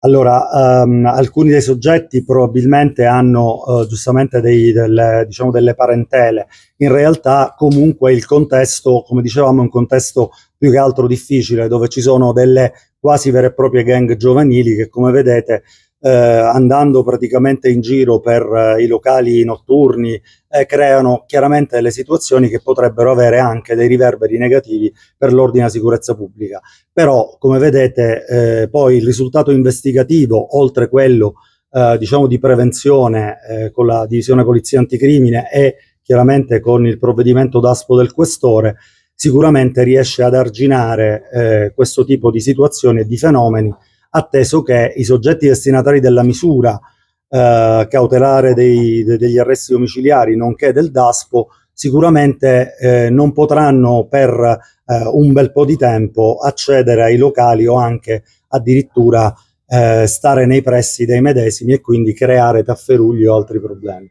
Allora, alcuni dei soggetti probabilmente hanno giustamente diciamo delle parentele. In realtà comunque il contesto, come dicevamo, è un contesto più che altro difficile, dove ci sono delle quasi vere e proprie gang giovanili che, come vedete, andando praticamente in giro per i locali notturni, creano chiaramente delle situazioni che potrebbero avere anche dei riverberi negativi per l'ordine e la sicurezza pubblica. Però, come vedete, poi il risultato investigativo, oltre quello diciamo di prevenzione con la divisione polizia anticrimine e chiaramente con il provvedimento d'aspo del questore, sicuramente riesce ad arginare questo tipo di situazioni e di fenomeni, atteso che i soggetti destinatari della misura cautelare degli arresti domiciliari, nonché del DASPO, sicuramente non potranno per un bel po' di tempo accedere ai locali o anche addirittura stare nei pressi dei medesimi e quindi creare tafferugli o altri problemi.